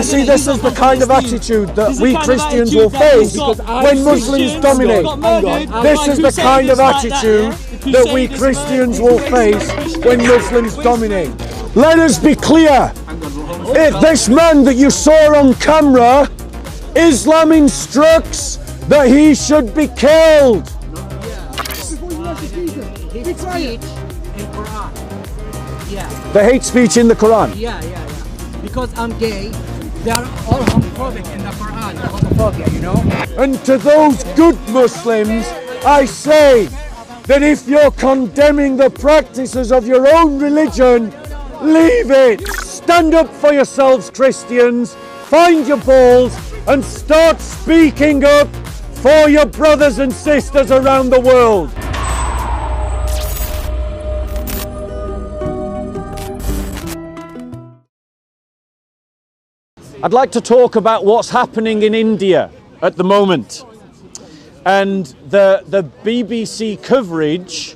You see, this is the kind of attitude that we Christians will face when Muslims dominate. This is the kind of attitude that we Christians will face when Muslims dominate. Let us be clear. If this man that you saw on camera, Islam instructs that he should be killed. The hate speech in the Quran. Yeah. Because I'm gay, they are all homophobic in the Quran, homophobia, you know? And to those good Muslims, I say that if you're condemning the practices of your own religion, leave it. Stand up for yourselves, Christians. Find your balls and start speaking up for your brothers and sisters around the world. I'd like to talk about what's happening in India at the moment and the BBC coverage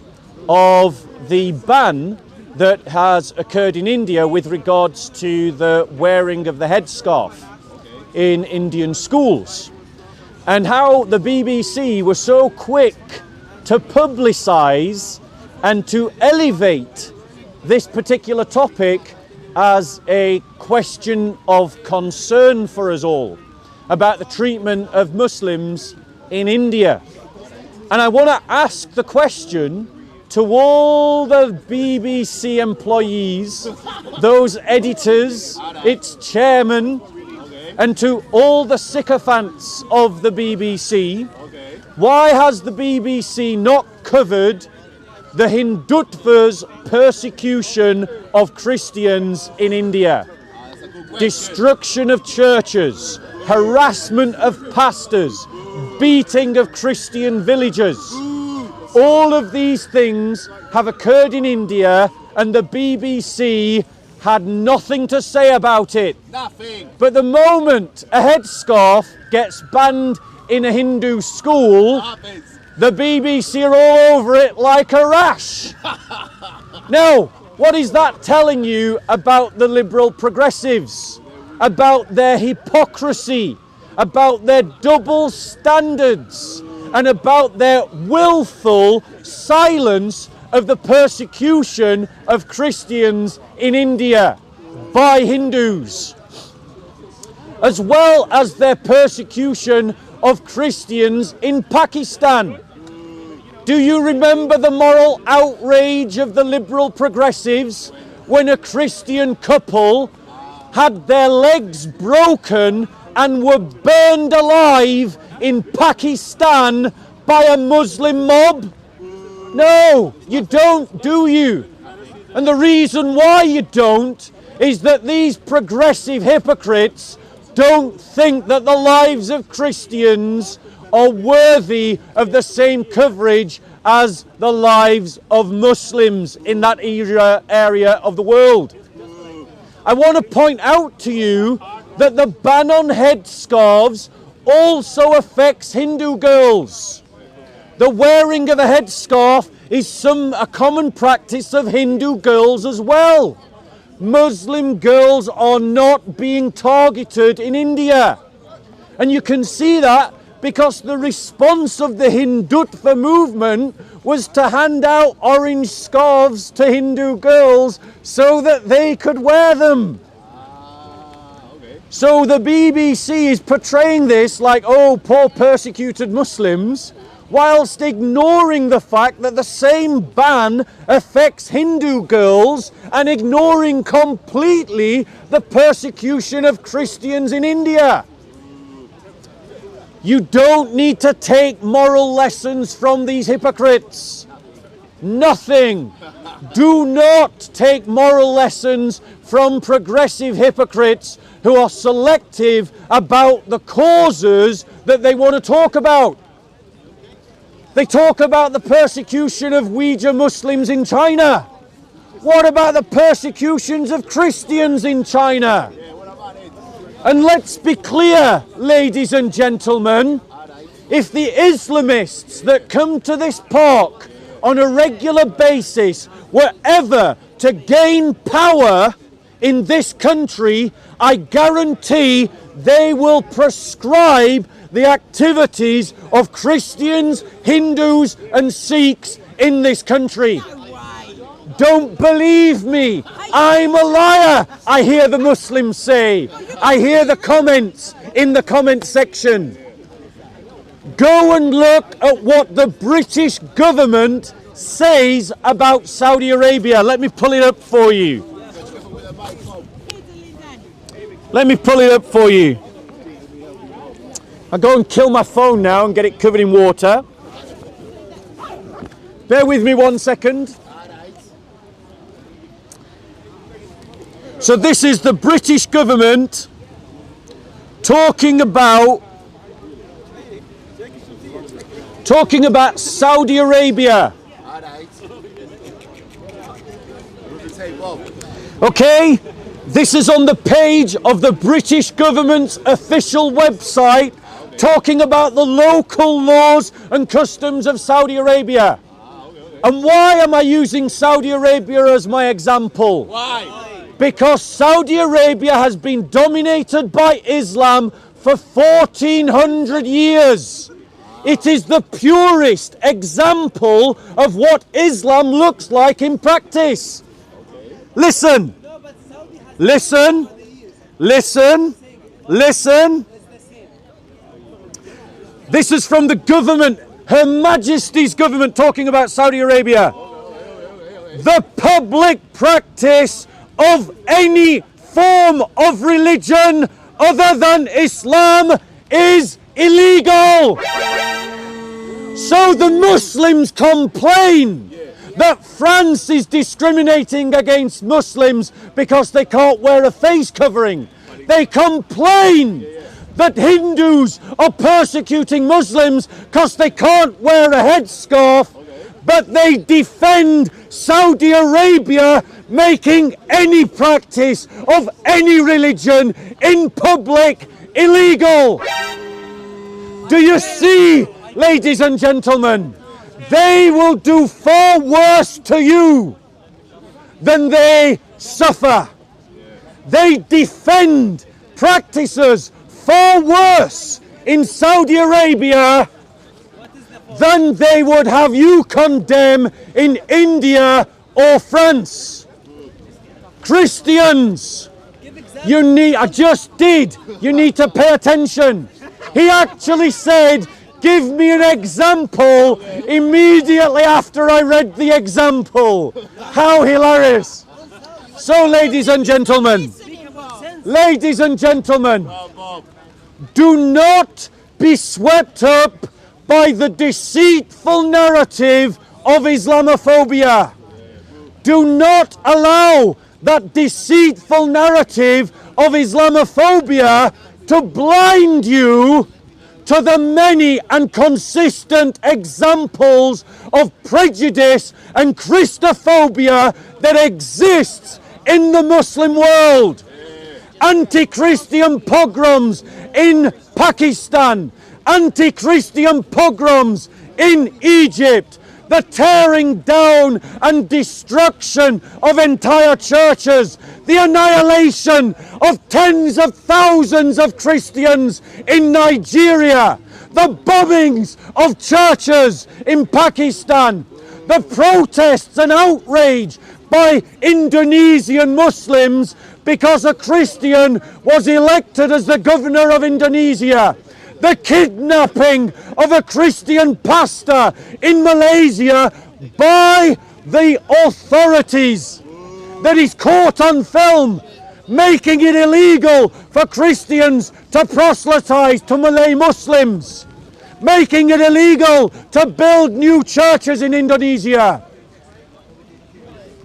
of the ban that has occurred in India with regards to the wearing of the headscarf in Indian schools, and how the BBC was so quick to publicise and to elevate this particular topic as a question of concern for us all about the treatment of Muslims in India. And I want to ask the question to all the BBC employees, those editors, its chairman, and to all the sycophants of the BBC, why has the BBC not covered the Hindutva's persecution of Christians in India? Destruction of churches, harassment of pastors, beating of Christian villagers. All of these things have occurred in India, and the BBC had nothing to say about it. Nothing. But the moment a headscarf gets banned in a Hindu school, the BBC are all over it like a rash. Now, what is that telling you about the liberal progressives? About their hypocrisy, about their double standards, and about their willful silence of the persecution of Christians in India by Hindus, as well as their persecution of Christians in Pakistan. Do you remember the moral outrage of the liberal progressives when a Christian couple had their legs broken and were burned alive in Pakistan by a Muslim mob? No, you don't, do you? And the reason why you don't is that these progressive hypocrites don't think that the lives of Christians are worthy of the same coverage as the lives of Muslims in that area of the world. I want to point out to you that the ban on headscarves also affects Hindu girls. The wearing of a headscarf is a common practice of Hindu girls as well. Muslim girls are not being targeted in India. And you can see that because the response of the Hindutva movement was to hand out orange scarves to Hindu girls so that they could wear them. So the BBC is portraying this like, oh, poor persecuted Muslims, whilst ignoring the fact that the same ban affects Hindu girls and ignoring completely the persecution of Christians in India. You don't need to take moral lessons from these hypocrites. Nothing. Do not take moral lessons from progressive hypocrites who are selective about the causes that they want to talk about. They talk about the persecution of Uyghur Muslims in China. What about the persecutions of Christians in China? And let's be clear, ladies and gentlemen, if the Islamists that come to this park on a regular basis were ever to gain power in this country, I guarantee they will prescribe the activities of Christians, Hindus and Sikhs in this country. Don't believe me. I'm a liar, I hear the Muslims say. I hear the comments in the comment section. Go and look at what the British government says about Saudi Arabia. Let me pull it up for you. Let me pull it up for you. I'll go and kill my phone now and get it covered in water. Bear with me 1 second. So this is the British government talking about Saudi Arabia. Okay, this is on the page of the British government's official website, talking about the local laws and customs of Saudi Arabia. And why am I using Saudi Arabia as my example? Why? Because Saudi Arabia has been dominated by Islam for 1400 years. It is the purest example of what Islam looks like in practice. Listen, listen, listen, listen. This is from the government, Her Majesty's government, talking about Saudi Arabia. The public practice of any form of religion other than Islam is illegal. So the Muslims complain that France is discriminating against Muslims because they can't wear a face covering. They complain that Hindus are persecuting Muslims because they can't wear a headscarf, but they defend Saudi Arabia making any practice of any religion in public illegal. Do you see, ladies and gentlemen? They will do far worse to you than they suffer. They defend practices far worse in Saudi Arabia than they would have you condemn in India or France. Christians, you need to pay attention. He actually said, give me an example immediately after I read the example. How hilarious. So, ladies and gentlemen, do not be swept up by the deceitful narrative of Islamophobia. Do not allow that deceitful narrative of Islamophobia to blind you to the many and consistent examples of prejudice and Christophobia that exists in the Muslim world. Anti-Christian pogroms in Pakistan, anti-Christian pogroms in Egypt, the tearing down and destruction of entire churches, the annihilation of tens of thousands of Christians in Nigeria, the bombings of churches in Pakistan, the protests and outrage by Indonesian Muslims because a Christian was elected as the governor of Indonesia, the kidnapping of a Christian pastor in Malaysia by the authorities that is caught on film, making it illegal for Christians to proselytize to Malay Muslims, making it illegal to build new churches in Indonesia.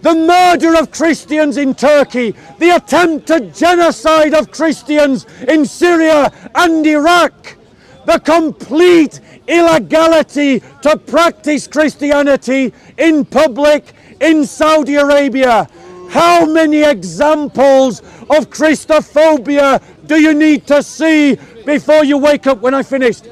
The murder of Christians in Turkey, the attempted genocide of Christians in Syria and Iraq, the complete illegality to practice Christianity in public in Saudi Arabia. How many examples of Christophobia do you need to see before you wake up when I finished?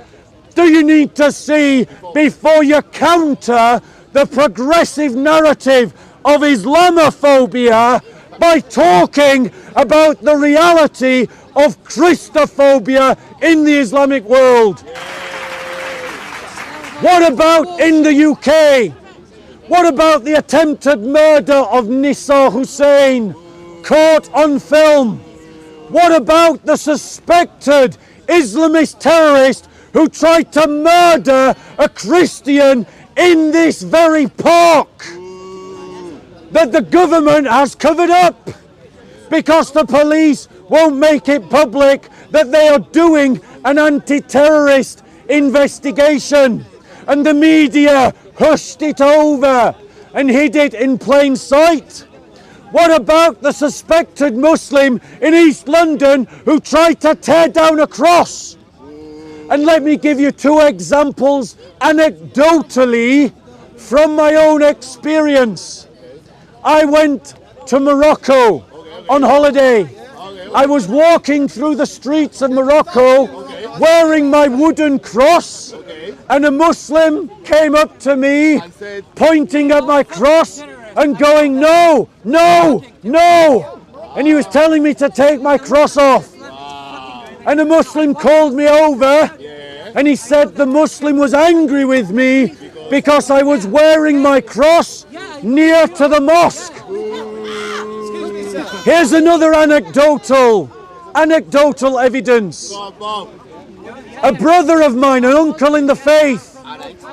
Do you need to see before you counter the progressive narrative of Islamophobia by talking about the reality of Christophobia in the Islamic world. What about in the UK? What about the attempted murder of Nisa Hussain, caught on film? What about the suspected Islamist terrorist who tried to murder a Christian in this very park that the government has covered up because the police won't make it public that they are doing an anti-terrorist investigation, and the media hushed it over and hid it in plain sight? What about the suspected Muslim in East London who tried to tear down a cross? And let me give you two examples anecdotally from my own experience. I went to Morocco on holiday. I was walking through the streets of Morocco wearing my wooden cross, and a Muslim came up to me pointing at my cross and going, "No, no, no." And he was telling me to take my cross off. And a Muslim called me over and he said the Muslim was angry with me because I was wearing my cross near to the mosque. Here's another anecdotal evidence. A brother of mine, an uncle in the faith,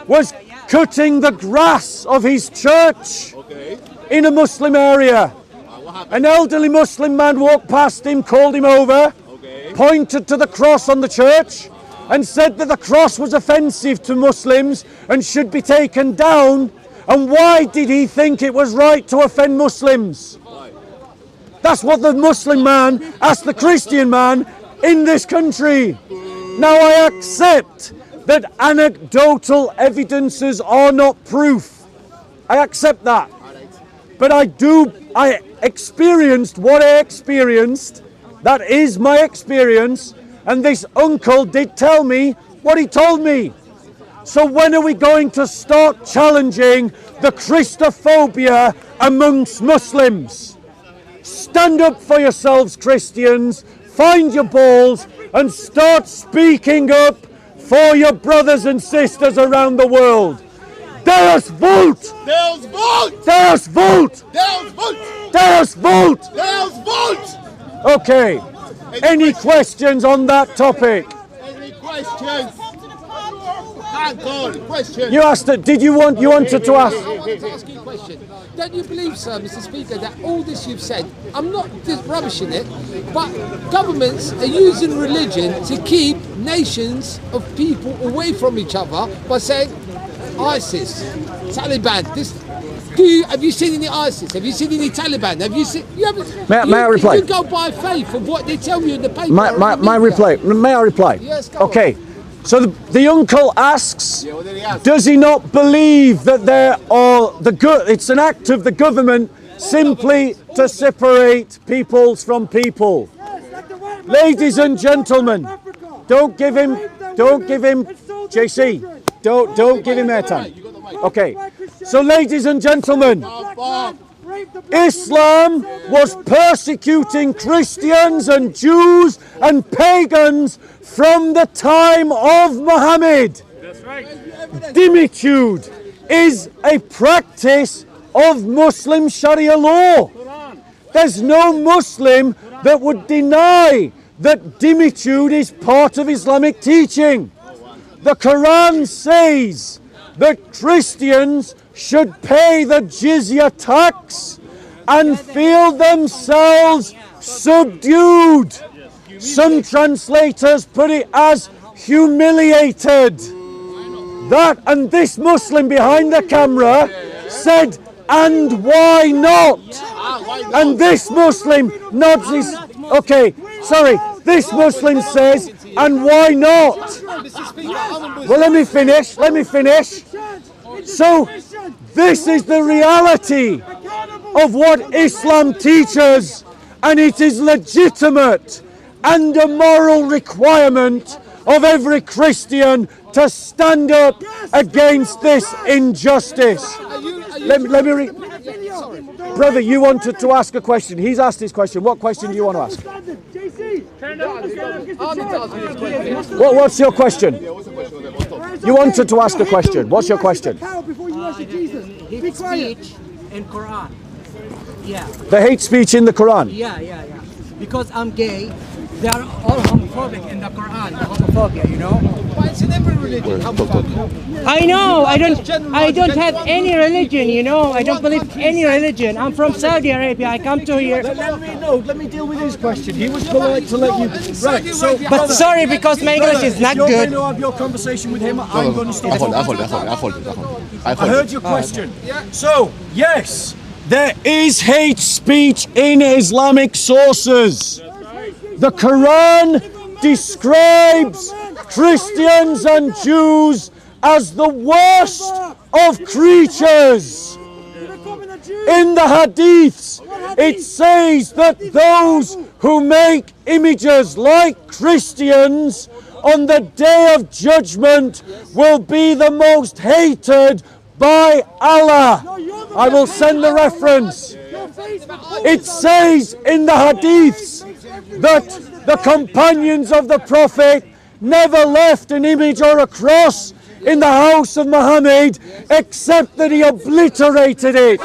was cutting the grass of his church in a Muslim area. An elderly Muslim man walked past him, called him over, pointed to the cross on the church and said that the cross was offensive to Muslims and should be taken down. And why did he think it was right to offend Muslims? That's what the Muslim man asked the Christian man in this country. Now, I accept that anecdotal evidences are not proof. I accept that. But I experienced what I experienced. That is my experience. And this uncle did tell me what he told me. So when are we going to start challenging the Christophobia amongst Muslims? Stand up for yourselves, Christians. Find your balls and start speaking up for your brothers and sisters around the world. Deus vult! Deus vult! Deus vult! Deus vult! Deus vult! Deus vult! Okay. Any questions on that topic? Any questions? Hang on, questions. You asked it. Did you wanted to ask? I wanted to ask you a question. Don't you believe, sir, Mr. Speaker, that all this you've said, I'm not just rubbishing it, but governments are using religion to keep nations of people away from each other by saying ISIS, Taliban. Have you seen any ISIS? Have you seen any Taliban? Have you seen? You haven't. May I reply? You go by faith of what they tell you in the paper. My reply. May I reply? Yes, go okay. So the uncle asks, Yeah, what did he ask? does he not believe that there are it's an act of the government simply to separate peoples from people? Ladies and gentlemen, don't give him, JC, don't give him airtime. Okay, so ladies and gentlemen, Islam was persecuting Christians and Jews and pagans from the time of Muhammad. That's right. Dimitude is a practice of Muslim Sharia law. There's no Muslim that would deny that dimitude is part of Islamic teaching. The Quran says that Christians should pay the jizya tax and feel themselves subdued. Some translators put it as humiliated. That, and this Muslim behind the camera said, and why not? And this Muslim nods his, okay, sorry, this Muslim says, and why not? Well, let me finish. So, this is the reality of what Islam teaches, and it is legitimate and a moral requirement of every Christian to stand up against this injustice. Let me Brother, you wanted to ask a question. He's asked his question. What question do you want to ask? What's your question? You wanted to ask a question. What's your question? Hate speech in Quran. Yeah. The hate speech in the Quran. Yeah. Because I'm gay, they are all homophobic in the Quran. Homophobia, you know. But it's in every religion, homophobia. I know. I don't have any religion. You know. I don't believe any religion. I'm from Saudi Arabia. I come to here. Let me deal with his question. He was polite to let you. Right. So, But sorry, because my English is not you're going good. to have your conversation with him. I'm going to stay. I heard your question. So, yes, there is hate speech in Islamic sources. The Quran describes Christians and Jews as the worst of creatures. In the Hadiths, it says that those who make images like Christians on the day of judgment will be the most hated by Allah. I will send the reference. It says in the Hadiths that the companions of the Prophet never left an image or a cross in the house of Muhammad except that he obliterated it.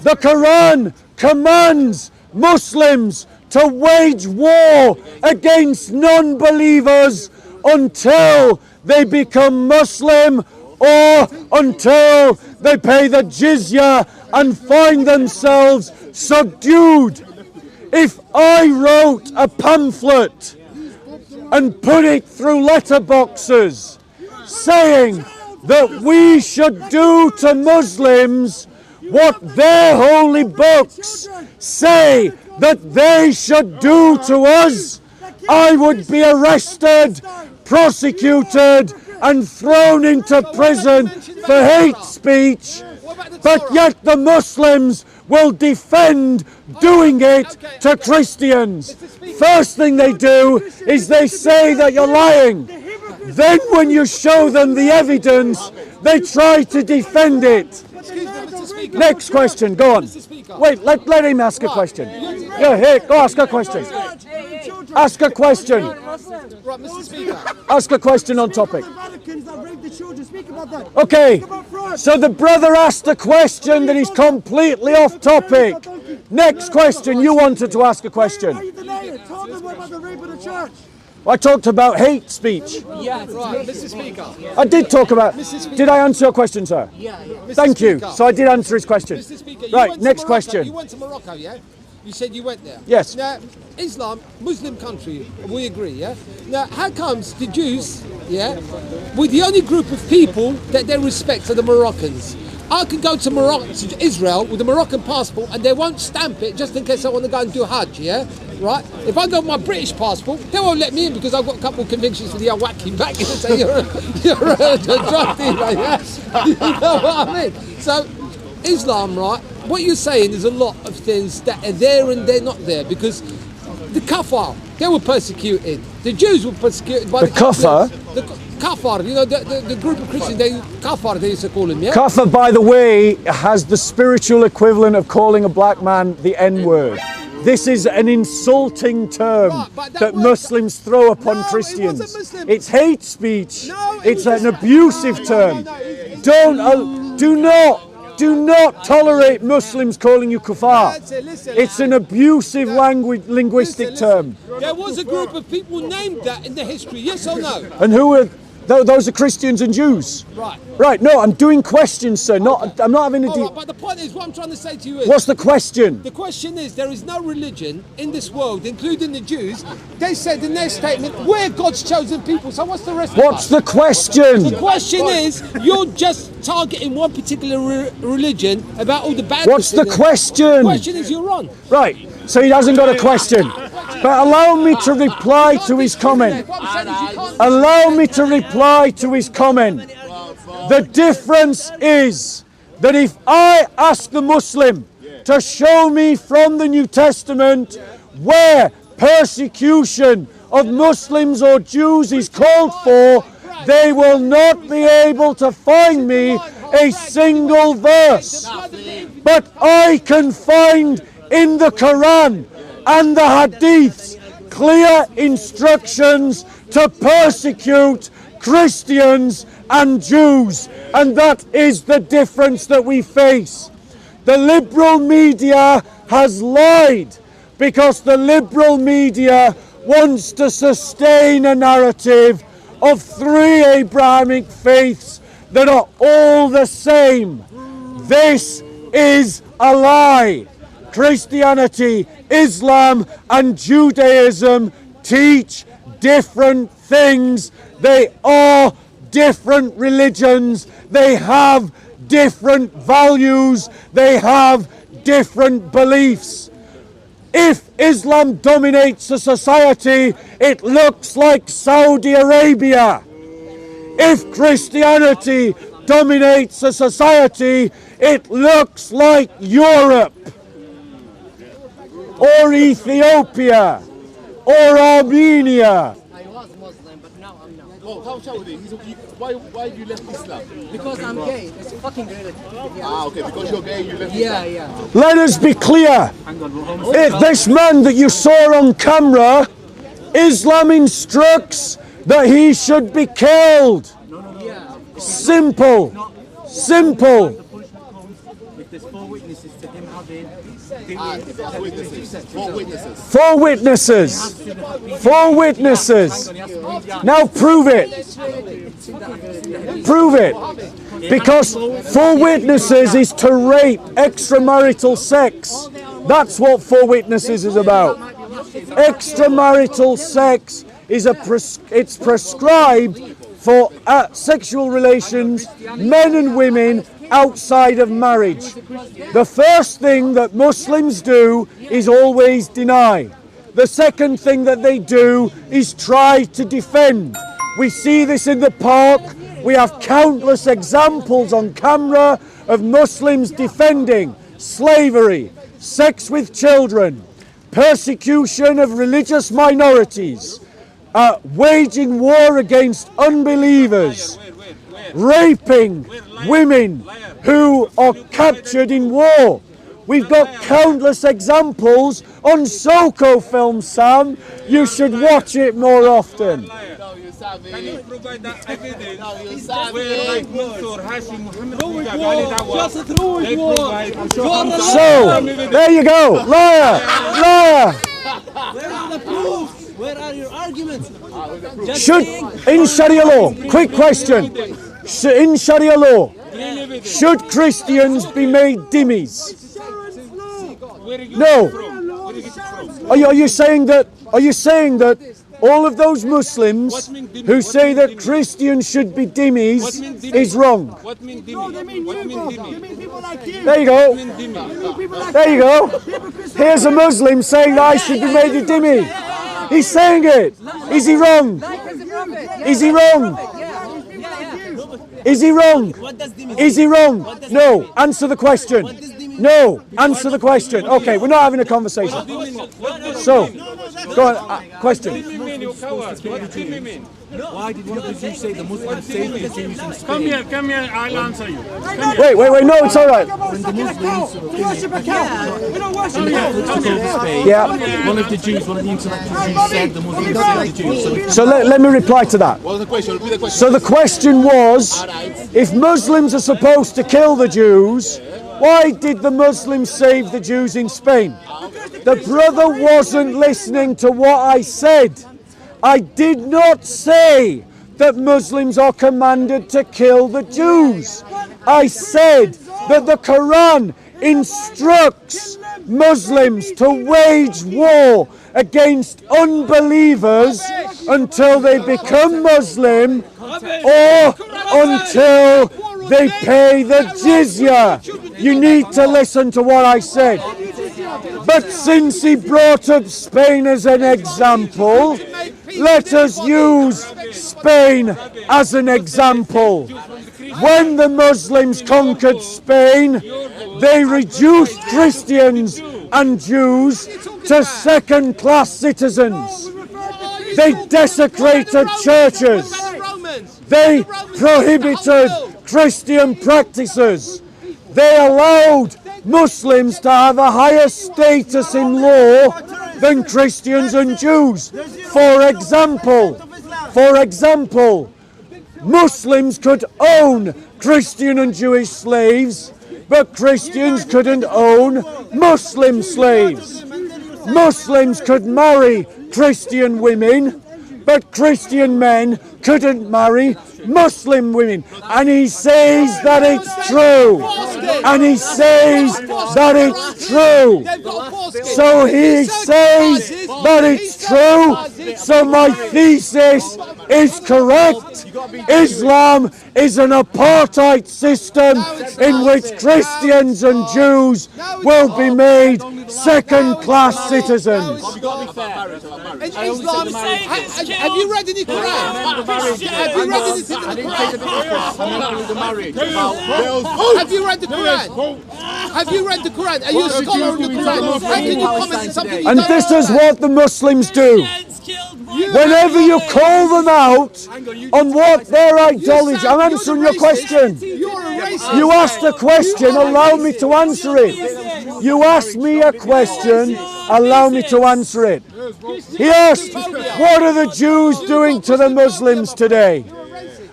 The Quran commands Muslims to wage war against non-believers until they become Muslim or until they pay the jizya and find themselves subdued. If I wrote a pamphlet and put it through letterboxes saying that we should do to Muslims what their holy books say that they should do to us, I would be arrested, prosecuted and thrown into prison for hate speech. But yet the Muslims will defend doing it to Christians. First thing they do is they say that you're lying. Then when you show them the evidence, they try to defend it. Next question, go on. Wait, let him ask a question. Yeah, here, go ask a question. Ask a question. Ask a question on topic. Okay, so the brother asked a question that is completely off topic. Next question, you wanted to ask a question. I talked about hate speech. Yeah, right, Mr. Speaker. I did talk about. Did I answer your question, sir? Yeah. Thank you. So I did answer his question. Mr. Speaker, Right, next question. You went to Morocco, yeah? You said you went there. Yes. Now, Islam, Muslim country, we agree, yeah? Now, how comes the Jews, yeah, with the only group of people that they respect are the Moroccans? I could go to Israel with a Moroccan passport and they won't stamp it just in case I want to go and do Hajj, yeah? Right? If I go with my British passport, they won't let me in because I've got a couple of convictions for the Awaki back and say you're a drug dealer, yeah? You know what I mean? So, Islam, right, what you're saying is a lot of things that are there and they're not there because the Kafar, they were persecuted. The Jews were persecuted by the Kafar? The Kafar, you know, the group of Christians, Kafar they used to call them, yeah? Kafir, by the way, has the spiritual equivalent of calling a black man the N-word. This is an insulting term that Muslims throw upon Christians. It's hate speech. It's an abusive term. Do not tolerate Muslims calling you kuffar. It's an abusive linguistic term. There was a group of people named that in the history, yes or no? And who are those? Are Christians and Jews? Right. Right. No, I'm doing questions, sir. I'm not having a. Right, but the point is, what I'm trying to say to you is. What's the question? The question is, there is no religion in this world, including the Jews. They said in their statement, we're God's chosen people. So what's the rest? What's the question? The question is, you're just targeting one particular religion about all the bad. What's the question? The question is, you're wrong. Right. So he hasn't got a question. But allow me to reply to his comment. Allow me to reply to his comment. The difference is that if I ask the Muslim to show me from the New Testament where persecution of Muslims or Jews is called for, they will not be able to find me a single verse. But I can find in the Quran and the Hadiths clear instructions to persecute Christians and Jews, and that is the difference that we face. The liberal media has lied because the liberal media wants to sustain a narrative of three Abrahamic faiths that are all the same. This is a lie. Christianity, Islam and Judaism teach different things. They are different religions. They have different values. They have different beliefs. If Islam dominates a society, it looks like Saudi Arabia. If Christianity dominates a society, it looks like Europe, or Ethiopia, or Armenia. I was Muslim, but now I'm not. Oh, how Saudi? Why have you left Islam? Because I'm gay. It's fucking relative. Yeah. Ah, okay, because you're gay, you left Yeah, Islam. yeah. Let us be clear. If this man that you saw on camera, Islam instructs that he should be killed. Simple. Simple. If there's 4 witnesses to him having Four witnesses. Four witnesses. Now prove it. Prove it. Because 4 witnesses is to rape, extramarital sex. That's what 4 witnesses is about. Extramarital sex is it's prescribed for sexual relations, men and women, outside of marriage. The first thing that Muslims do is always deny. The second thing that they do is try to defend. We see this in the park. We have countless examples on camera of Muslims defending slavery, sex with children, persecution of religious minorities, waging war against unbelievers, raping women who are captured in war. We've got countless examples on Soko film, Sam. You should watch it more often. No, you savvy. Can you provide that evidence? No, you Where like savvy. Mansour, Hashim, Muhammad, they provide. So, there you go. Liar! Liar! Where are the proofs? Where are your arguments? Should, in Sharia law, quick question. In Sharia law, should Christians be made dhimmis? No. Are you saying that all of those Muslims who say that Christians should be dhimmis is wrong? What mean dhimmi? What mean dhimmi? People like you. There you go. People like There you go. Here's a Muslim saying that I should be made a dhimmi. He's saying it. Is he wrong? Is he wrong? Is he wrong? Is he wrong? No. Answer the question. No. Answer the question. Okay, we're not having a conversation. So, go on. Question. What dhimmi mean? Why did one of the Jews say the Muslims saved the Jews in Spain? Come here, I'll answer you. Wait. No, it's all right. When the Muslims We worship a cow. We don't worship a took cow. over Spain, Yeah. one of the intellectual Jews said the Muslims saved the Jews. So let me reply to that. What was the question? Repeat the question. So the question was, if Muslims are supposed to kill the Jews, why did the Muslims save the Jews in Spain? The brother wasn't listening to what I said. I did not say that Muslims are commanded to kill the Jews. I said that the Quran instructs Muslims to wage war against unbelievers until they become Muslim or until they pay the jizya. You need to listen to what I said. But since he brought up Spain as an example, let us use Spain as an example. When the Muslims conquered Spain, they reduced Christians and Jews to second-class citizens. They desecrated churches. They prohibited Christian practices. They allowed Muslims to have a higher status in law than Christians and Jews. For example, Muslims could own Christian and Jewish slaves, but Christians couldn't own Muslim slaves. Muslims could marry Christian women, but Christian men couldn't marry Muslim women. And he says that it's true. And he says that it's true. So he says that it's true. So my thesis is correct. Islam is an apartheid system in which Christians and Jews will be made second-class citizens. And Islam, have you read any Quran? Have you read anything in the Quran? Have you read the Quran? Have you read the Quran? Are you a scholar of the Quran? How can you comment on something you And don't this is what the Muslims do. Whenever you call them out on what their ideology, I'm answering your question. You asked a question, allow me to answer it. You asked me a question, allow me to answer it. He asked, what are the Jews doing to the Muslims today?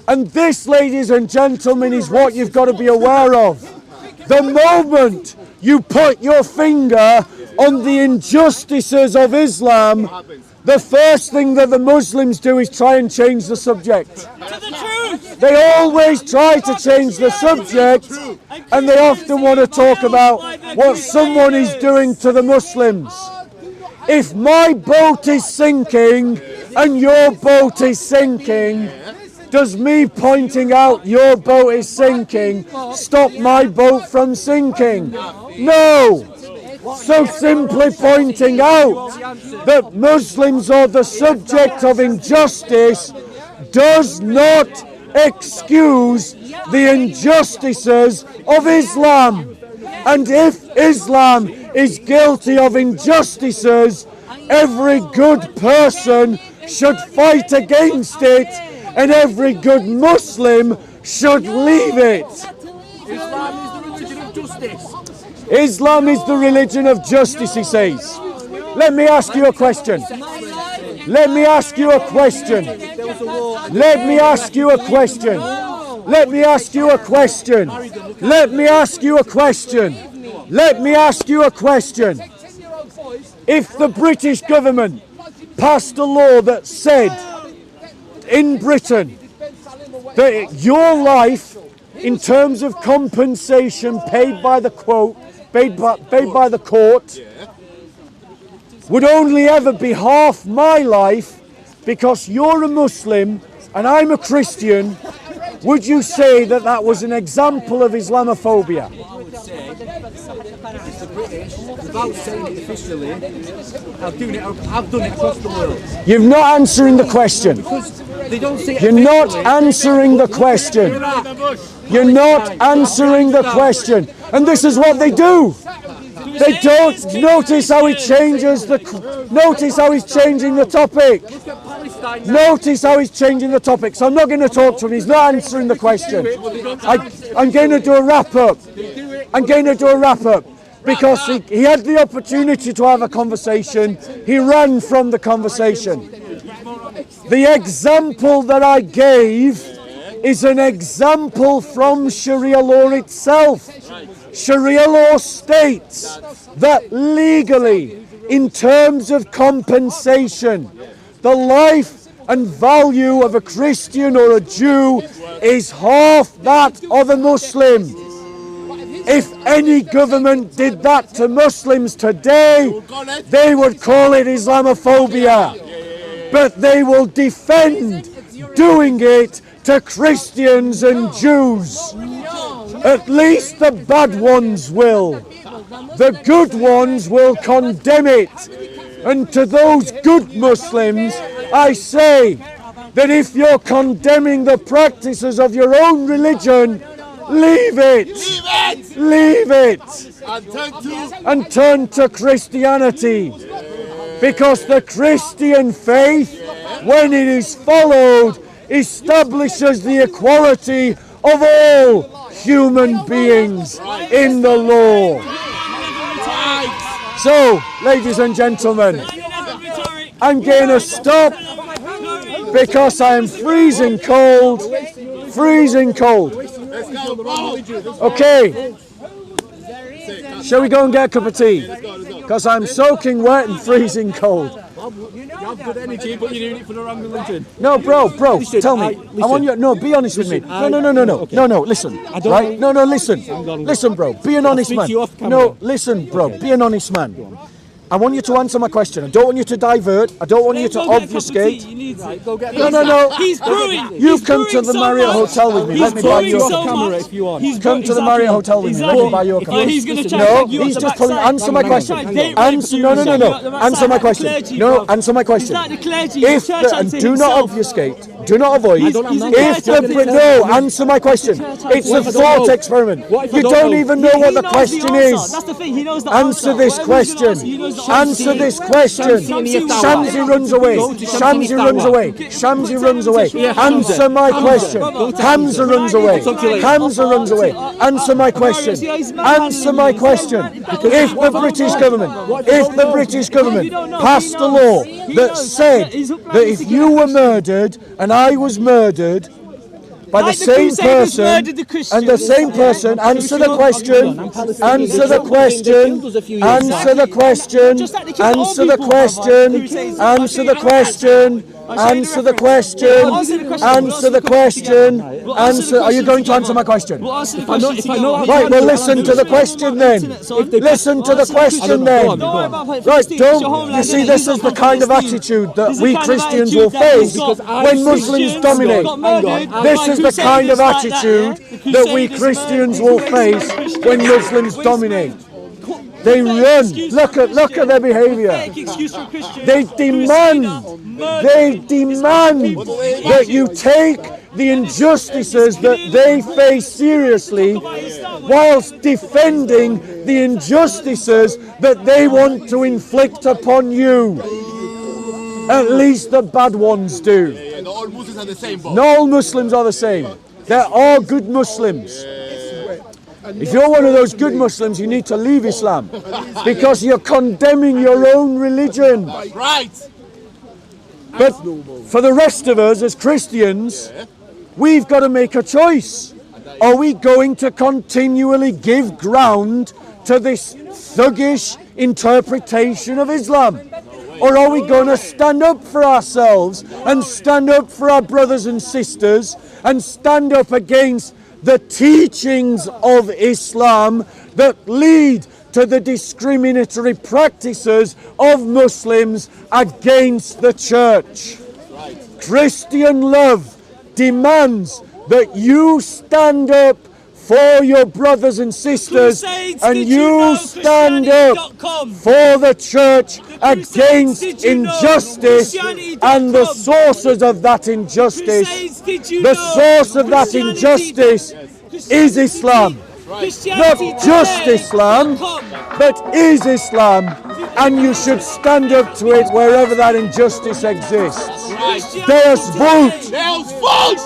And this, ladies and gentlemen, is what you've got to be aware of. The moment you put your finger on the injustices of Islam, the first thing that the Muslims do is try and change the subject. They always try to change the subject, and they often want to talk about what someone is doing to the Muslims. If my boat is sinking and your boat is sinking, does me pointing out your boat is sinking stop my boat from sinking? No. So simply pointing out that Muslims are the subject of injustice does not excuse the injustices of Islam. And if Islam is guilty of injustices, every good person should fight against it, and every good Muslim should leave it. Islam is the religion of justice. Islam is the religion of justice, he says. Let me ask you a question. Let me ask you a question. Let me ask you a question. Let me ask you a question. Let me ask you a question. Let me ask you a question. If the British government passed a law that said in Britain that your life, in terms of compensation paid by the court, would only ever be half my life because you're a Muslim and I'm a Christian, would you say that that was an example of Islamophobia? I would say it's the British, without saying it officially, I've done it across the world. You're not answering the question. Because they don't say it You're not officially. answering the question. You're not answering the question. And this is what they do. They don't notice how he changes notice how he's changing the topic. Notice how he's changing the topic. So I'm not going to talk to him. He's not answering the question. I'm going to do a wrap up. I'm going to do a wrap up because he had the opportunity to have a conversation. He ran from the conversation. The example that I gave is an example from Sharia law itself. Sharia law states that legally, in terms of compensation, the life and value of a Christian or a Jew is half that of a Muslim. If any government did that to Muslims today, they would call it Islamophobia. But they will defend doing it to Christians and Jews. At least the bad ones will. The good ones will condemn it. And to those good Muslims, I say that if you're condemning the practices of your own religion, leave it. Leave it. And turn to Christianity. Because the Christian faith, when it is followed, establishes the equality of all human beings in the law. So, ladies and gentlemen, I'm going to stop because I am freezing cold. Freezing cold. Okay. Shall we go and get a cup of tea? Because I'm soaking wet and freezing cold. You have good energy, but you're doing it for the wrong religion. No, bro, tell me. I want you. No, be honest with me. No. No, listen. Right? No, listen. Listen, bro. Be an honest man. No, listen, bro. Be an honest man. I want you to answer my question. I don't want you to divert. I don't want you to obfuscate. No. He's brewing. You come to the Marriott Hotel with me. Let me buy you a camera if you want. Come to the Marriott Hotel with me. Let me buy you a camera. No, he's just pulling. Answer my question. Answer. No. Answer my question. No, answer my question. If do not obfuscate. Do not avoid. No, answer my question. It's a thought experiment. You don't even know what the question is. That's the thing. He knows the answer this question. Answer this question. Shamsi runs away. Shamsi runs away. Shamsi runs away. Answer my question. Hamza runs away. Hamza runs away. Answer my question. Answer my question. If the British government passed a law that said that if you were murdered and I was murdered by the same person, and the same person, answer the question, answer the question, answer the question, answer the question, answer the question, answer the question, answer the question, answer. Are you going to answer my question? Right, well listen to the question then. Listen to the question then. Right, don't, you see this is the kind of attitude that we Christians will face when Muslims dominate. This is the kind of attitude that we Christians will face when Muslims dominate. They run. Look at their behaviour. They demand that you take the injustices that they face seriously, whilst defending the injustices that they want to inflict upon you. At least the bad ones do. Not all Muslims are the same, Bob. Not all Muslims are the same. There are good Muslims. If you're one of those good Muslims, you need to leave Islam because you're condemning your own religion. Right. But for the rest of us as Christians, we've got to make a choice. Are we going to continually give ground to this thuggish interpretation of Islam? Or are we going to stand up for ourselves and stand up for our brothers and sisters and stand up against the teachings of Islam that lead to the discriminatory practices of Muslims against the church? Christian love demands that you stand up for your brothers and sisters, and you stand up for the church against injustice and the sources of that injustice. The source of that injustice is Islam. Not just Islam, but is Islam, and you should stand up to it wherever that injustice exists. Deus vult! Deus vult!